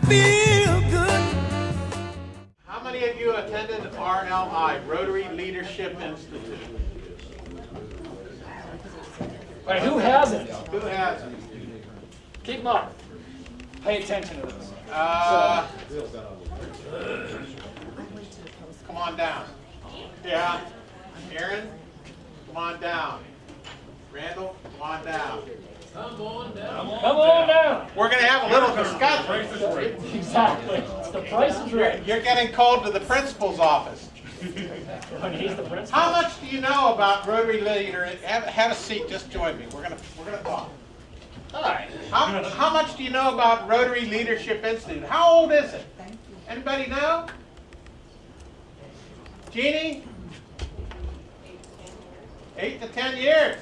feel good. How many of you attended RLI, Rotary Leadership Institute? Wait, who hasn't? Who hasn't? Keep them up. Pay attention to this. Come on down. Yeah. Aaron, come on down. Randall, come on down. Come on down. We're going to have a little discussion. Exactly. It's the price is right. You're getting called to the principal's office. When he's the principal. How much do you know about Rotary Leader? Have a seat. Just join me. We're gonna talk. Hi. How much do you know about Rotary Leadership Institute? How old is it? Anybody know? Jeannie? 8 to 10 years.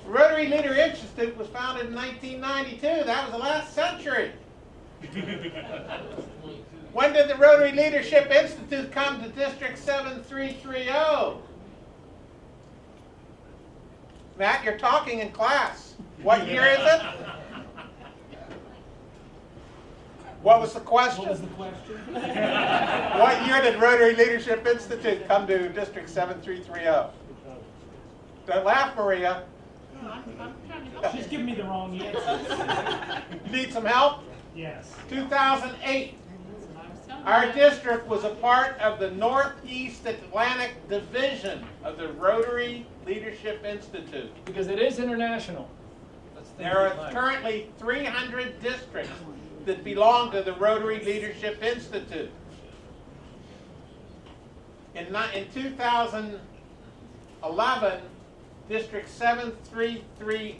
Rotary Leader Institute was founded in 1992. That was the last century. When did the Rotary Leadership Institute come to District 7330? Matt, you're talking in class. What year is it? What was the question? What was the question? What year did Rotary Leadership Institute come to District 7330? Don't laugh, Maria. She's giving me the wrong answer. You need some help? Yes. 2008. Our district was a part of the Northeast Atlantic Division of the Rotary Leadership Institute. Because it is international. There are currently 300 districts that belong to the Rotary Leadership Institute. In 2011, District 7330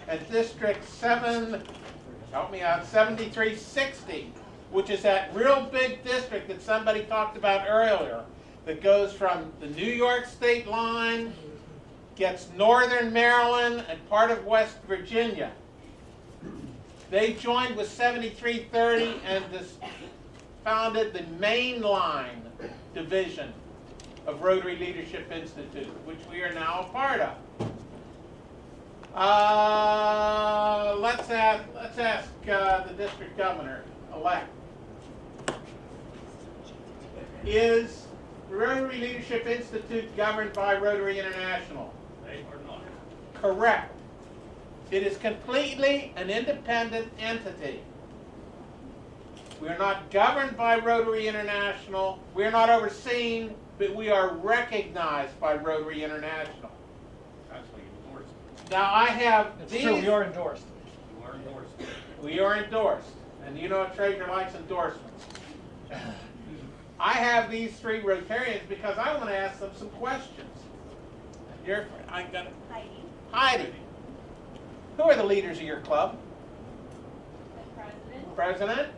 and District 7360, which is that real big district that somebody talked about earlier, that goes from the New York state line, gets northern Maryland and part of West Virginia. They joined with 7330 and founded the mainline division of Rotary Leadership Institute, which we are now a part of. Let's ask the district governor-elect. Is Rotary Leadership Institute governed by Rotary International? They are not. Correct. It is completely an independent entity. We are not governed by Rotary International. We are not overseen, but we are recognized by Rotary International. Actually endorsed. Now I have It's these. true, we are endorsed. You are endorsed. We are endorsed. And you know a treasurer likes endorsements. I have these three Rotarians because I want to ask them some questions. I got Heidi. Heidi. Who are the leaders of your club? The president. President?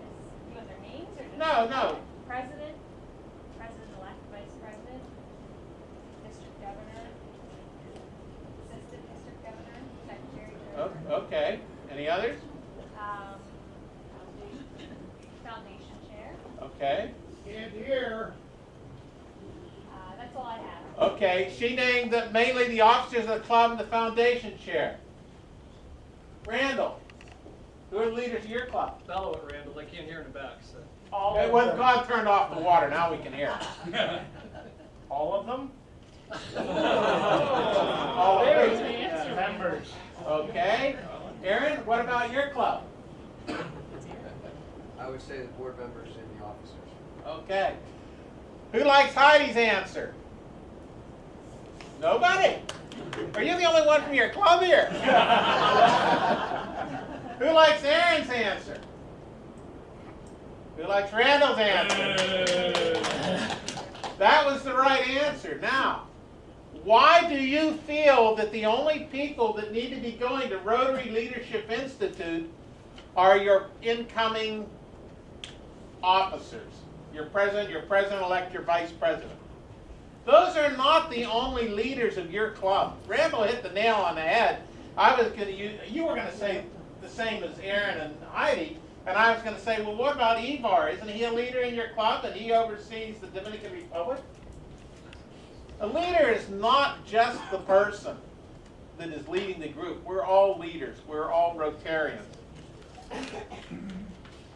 You want their names or just? No. President, president-elect, vice president, district governor, assistant district governor, secretary, treasurer. Okay. Any others? Foundation chair. Okay. And here. That's all I have. Okay. She named mainly the officers of the club and the foundation chair. Randall. Who are the leaders of your club? Bellow at Randall, they can't hear in the back. So. Hey, when God turned off the water, now we can hear. All of them? All of There's them. the answer. Members. Okay. Aaron, what about your club? I would say the board members and the officers. Okay. Who likes Heidi's answer? Nobody? Are you the only one from your club here? Who likes Aaron's answer? Who likes Randall's answer? That was the right answer. Now, why do you feel that the only people that need to be going to Rotary Leadership Institute are your incoming officers? Your president-elect, your vice president. Those are not the only leaders of your club. Randall hit the nail on the head. You were going to say the same as Aaron and Heidi, and I was going to say, well, what about Ivar? Isn't he a leader in your club and he oversees the Dominican Republic? A leader is not just the person that is leading the group. We're all leaders. We're all Rotarians.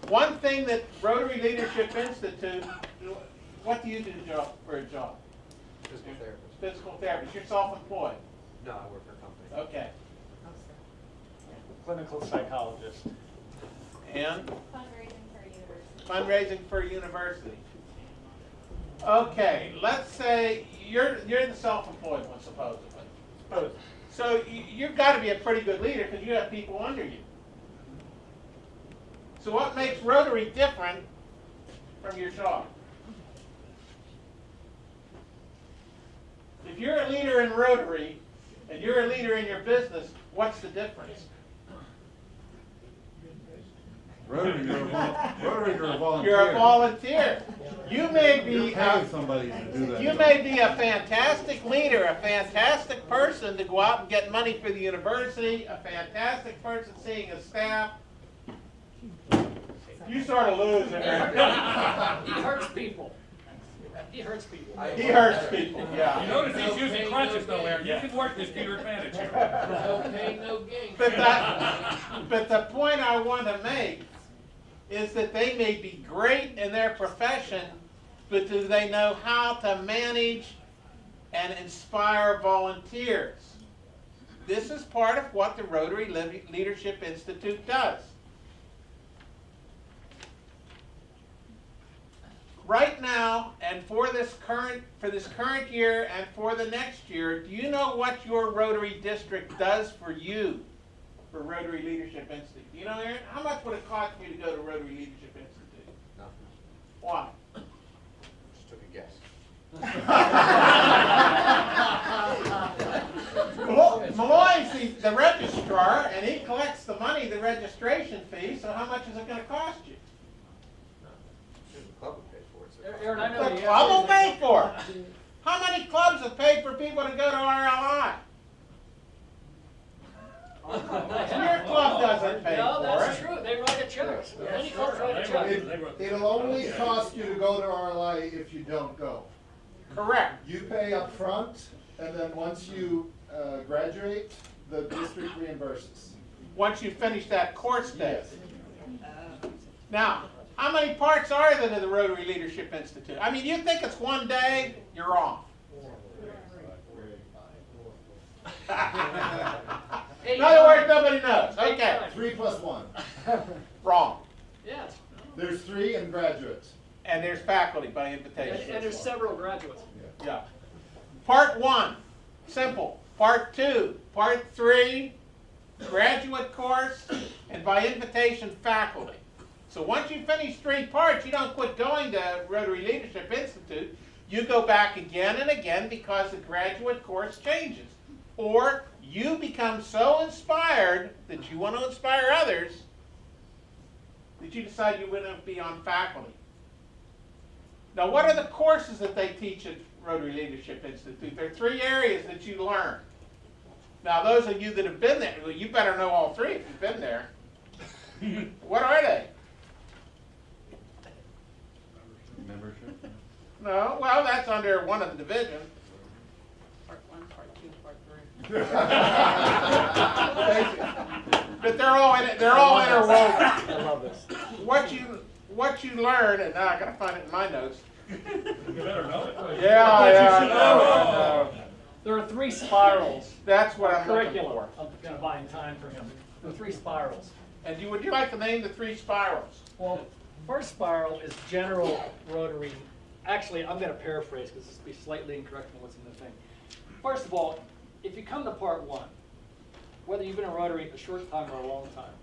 one thing that Rotary Leadership Institute, what do you do for a job? Physical therapist. Physical therapist. You're self-employed. No, I work for a company. Okay. Clinical psychologist. And Fundraising for a university. fundraising for a university. Okay, let's say you're the self-employed one, supposedly. So you've got to be a pretty good leader because you have people under you. So what makes Rotary different from your job? If you're a leader in Rotary and you're a leader in your business, what's the difference? Rotary, you're a volunteer. You're a volunteer. You may You're be paying somebody to do that. you may be a fantastic leader, a fantastic person to go out and get money for the university, a fantastic person seeing a staff. You sort of lose it. He hurts people. He hurts people. He hurts people, You yeah. notice he's using crutches though, Aaron. You can work this to your advantage here. No pain, no gain. But the point I want to make is that they may be great in their profession, but do they know how to manage and inspire volunteers? This is part of what the Rotary Leadership Institute does. Right now, and for this current year and for the next year, do you know what your Rotary District does for you, for Rotary Leadership Institute? Do you know, Aaron? How much would it cost you to go to Rotary Leadership Institute? Nothing. Why? Just took a guess. Malloy's the registrar, and he collects the money, the registration fee, so how much is it going to cost you? The club would pay for it. So Aaron, I know The the club will answer. pay for it. How many clubs have paid for people to go to RLI? Your club doesn't pay No, for that's it. true. They write a check. Many clubs write a check. It'll only cost you to go to RLI if you don't go. Correct. You pay up front, and then once you graduate, the district reimburses. Once you finish that course day. Yes. Now, how many parts are there to the Rotary Leadership Institute? I mean, you think it's one day, you're wrong. In other words, nobody knows. Okay, 3 plus 1. wrong. Yes. There's 3 and graduates. And there's faculty by And invitation. there's several graduates. Yeah. Part 1, simple. Part 2, Part 3, graduate course, and by invitation faculty. So once you finish 3 parts, you don't quit going to Rotary Leadership Institute. You go back again and again because the graduate course changes. Or you become so inspired that you want to inspire others that you decide you want to be on faculty. Now, what are the courses that they teach at Rotary Leadership Institute? There are 3 areas that you learn. Now, those of you that have been there, well, you better know all 3 if you've been there. What are they? Membership? No, well, that's under one of the divisions. Part 1, Part 2, Part 3. But they're all interwoven. I love this. What you learn, and now I gotta find it in my notes. You better know it. Yeah, I know. There are 3 spirals. That's what I'm looking Curriculum. for. I'm going to buy time for him. There are 3 spirals. And would you like to name the 3 spirals? Well, first spiral is general Rotary. Actually, I'm going to paraphrase because this will be slightly incorrect from what's in the thing. First of all, if you come to part 1, whether you've been in Rotary a short time or a long time,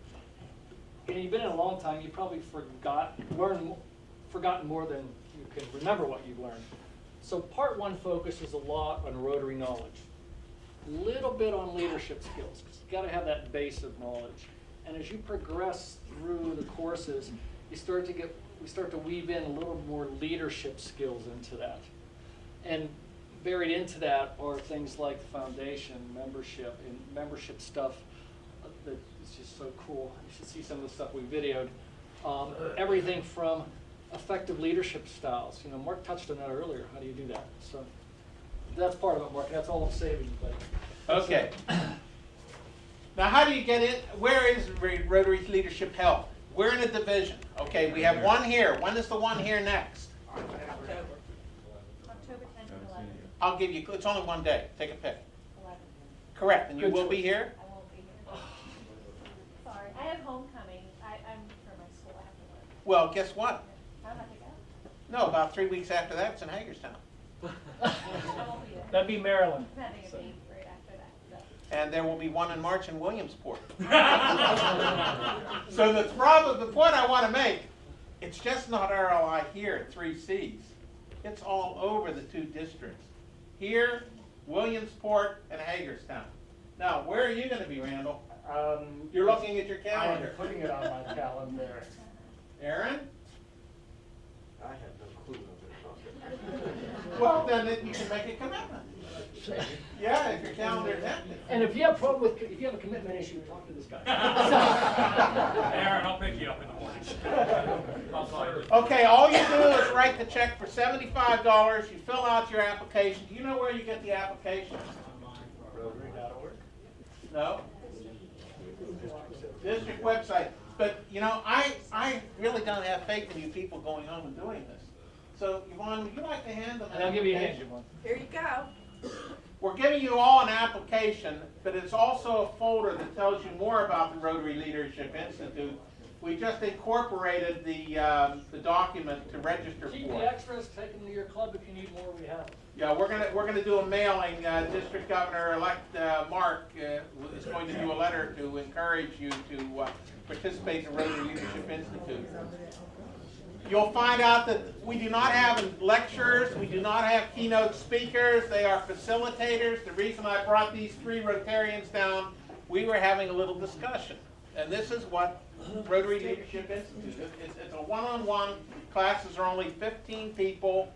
and you've been in a long time, you probably forgotten more than you can remember what you've learned. So part 1 focuses a lot on Rotary knowledge, a little bit on leadership skills, because you've got to have that base of knowledge. And as you progress through the courses, we start to weave in a little more leadership skills into that. And buried into that are things like the foundation, membership, and membership stuff that is just so cool. You should see some of the stuff we videoed. Everything from effective leadership styles. You know, Mark touched on that earlier. How do you do that? So that's part of it, Mark. That's all I'm saving, buddy. Okay. Now, how do you get in? Where is Rotary Leadership held? we're in a division. Okay, we have one here. When is the one here next? October 10th and 11th. I'll give you, it's only one day. Take a pick. 11th. Correct, and you Good will be choice. here? I won't be here. Sorry, I have homecoming. I'm for my school. I have to work. Well, guess what? I don't have to go. No, about 3 weeks after that, it's in Hagerstown. I won't be there. That'd be Maryland. I'm having a baby right after that. So. And there will be one in March in Williamsport. So the point I want to make, it's just not RLI here at 3Cs. It's all over the 2 districts. Here, Williamsport, and Hagerstown. Now, where are you going to be, Randall? You're looking at your calendar. I'm putting it on my calendar. Aaron? I have no clue what I'm talking Well, then you can make a commitment. Yeah, if your calendar's empty. And if you have a problem with, if you have a commitment issue, talk to this guy. Aaron, I'll pick you up in the morning. I'll call you. Okay, all you do is write the check for $75. You fill out your application. Do you know where you get the application? Rotary.org. No? District website. But, you know, I really don't have faith in you people going home and doing this. So, Yvonne, would you like to hand them an And I'll give you a hand, application? Javon. Here you go. We're giving you all an application, but it's also a folder that tells you more about the Rotary Leadership Institute. We just incorporated the document to register Keep for the it. extras, take them to your club if you need more, we have them. Yeah, we're gonna do a mailing. District Governor-elect Mark is going to do a letter to encourage you to participate in the Rotary Leadership Institute. You'll find out that we do not have lecturers, we do not have keynote speakers, they are facilitators. The reason I brought these 3 Rotarians down, we were having a little discussion. And this is what Rotary Leadership Institute is. It's a one-on-one, classes are only 15 people.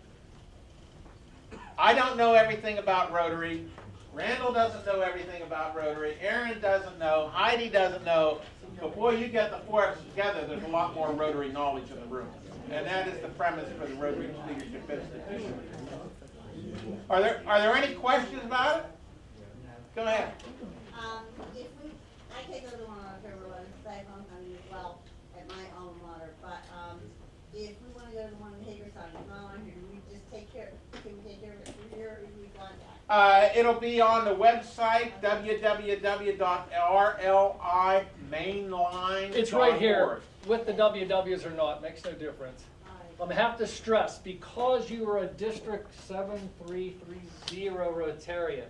I don't know everything about Rotary. Randall doesn't know everything about Rotary. Aaron doesn't know. Heidi doesn't know. But boy, you get the 4 of us together, there's a lot more Rotary knowledge in the room. And that is the premise for the Rotary Leadership Institute. Are there any questions about it? Go ahead. If we, I can't go to one on October 11th, I have homecoming as well at my alma mater, but, if we wanna go to the one in Hagerstown, it's not on here, do we just take care, can we take care of it through here, or do we contact? It'll be on the website, www.rlimainline.org. It's right here, with the WWs or not, makes no difference. I have to stress, because you are a District 7330 Rotarian,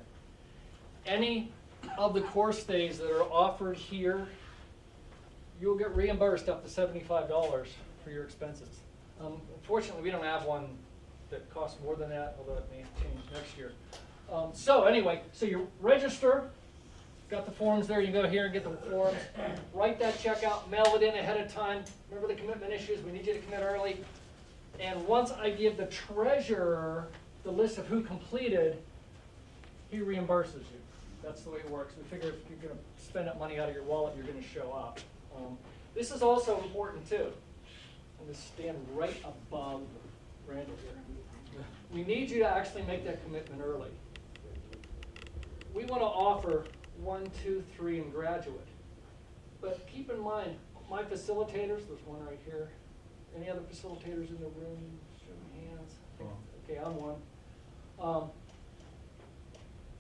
any of the course days that are offered here, you'll get reimbursed up to $75 for your expenses. Unfortunately, we don't have one that costs more than that, although it may change next year. So anyway, so you register, got the forms there, you go here and get the forms, write that check out, mail it in ahead of time. Remember the commitment issues, we need you to commit early. And once I give the treasurer the list of who completed, he reimburses you. That's the way it works. We figure if you're gonna spend that money out of your wallet, you're gonna show up. This is also important too. I'm gonna stand right above Randall here. We need you to actually make that commitment early. We want to offer 1, 2, 3 and graduate. But keep in mind, my facilitators, there's one right here. Any other facilitators in the room? Show your hands. Okay, I'm one.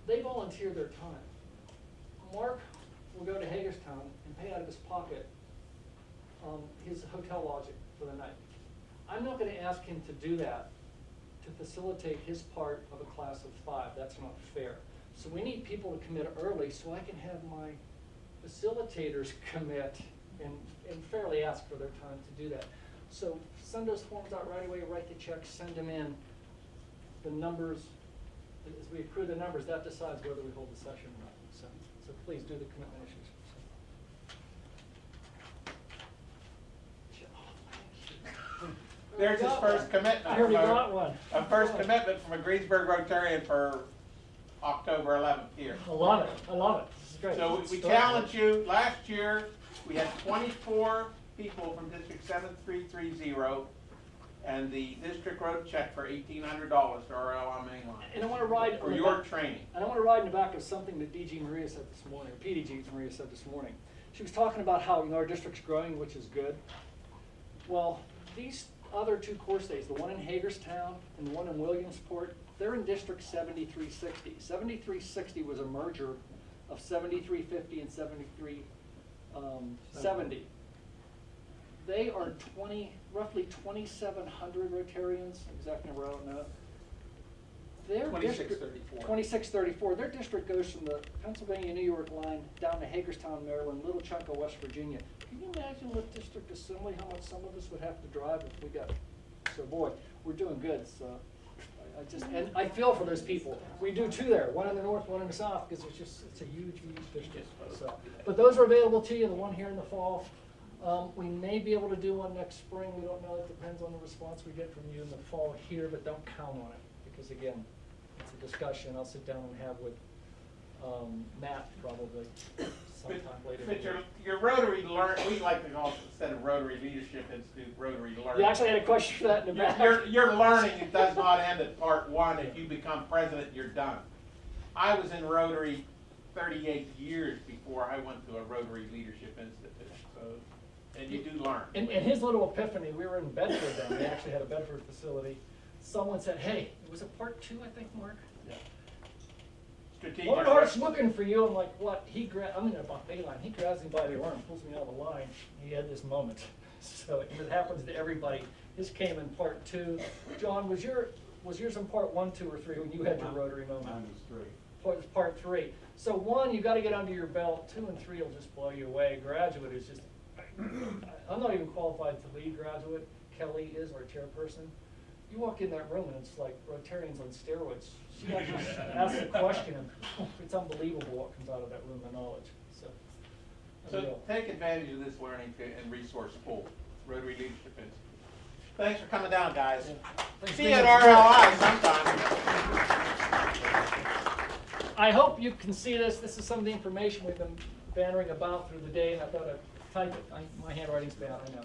They volunteer their time. Mark will go to Hagerstown and pay out of his pocket his hotel lodging for the night. I'm not going to ask him to do that to facilitate his part of a class of 5. That's not fair. So we need people to commit early so I can have my facilitators commit and fairly ask for their time to do that. So send those forms out right away, write the checks, send them in. The numbers, as we accrue the numbers, that decides whether we hold the session or not. So please do the commitment issues. There's his first commitment. I already got one. A first commitment from a Greensburg Rotarian for October 11th here. I love it. I love it. This is great. So we challenge you. Last year, we had 24 people from District 7330, and the district wrote a check for $1,800 to our LM mainline And I want to ride for your training. And I want to ride in the back of something that DG Maria said this morning, or PDG Maria said this morning. she was talking about how, our district's growing, which is good. Well, these other two course days, the one in Hagerstown and the one in Williamsport, they're in District 7360. 7360 was a merger of 7350 and 7370. They are roughly 2,700 Rotarians, exact number I don't know. Their 2634. 2634. Their district goes from the Pennsylvania-New York line down to Hagerstown, Maryland, little chunk of West Virginia. Can you imagine with district assembly how much some of us would have to drive if we got? So boy, we're doing good. So and I feel for those people. We do too there. One in the north, one in the south, because it's a huge, huge district. So, but those are available to you. The one here in the fall. We may be able to do one next spring. We don't know. It depends on the response we get from you in the fall here, but don't count on it because again, it's a discussion I'll sit down and have with Matt probably sometime later. But your Rotary we like to call it, instead of Rotary Leadership Institute, Rotary Learning. You actually had a question for that in the back. Your learning does not end at part one. If you become president, you're done. I was in Rotary 38 years before I went to a Rotary Leadership Institute. So, and you do learn. And his little epiphany, we were in Bedford then. We actually had a Bedford facility. Someone said, hey, was it part two, I think, Mark? Yeah. Strategic. Well, Art's looking for you. I'm like, what? I'm in a buffet line. He grabs me by the arm, pulls me out of the line. He had this moment. So it happens to everybody. This came in part two. John, was yours in part 1, 2, or 3 when you had your Rotary moment? Mine was 3. It was part 3. So 1, you got to get under your belt. 2 and 3 will just blow you away. Graduate is just, I'm not even qualified to lead graduate. Kelly is our chairperson. You walk in that room and it's like Rotarians on steroids. She actually asks a question and it's unbelievable what comes out of that room of knowledge. So take advantage of this learning and resource pool, Rotary Leadership Institute. Thanks for coming down, guys. Yeah. See you at RLI sometime. I hope you can see this. This is some of the information we've been bantering about through the day, and I thought I'd type it. My handwriting's bad, I know.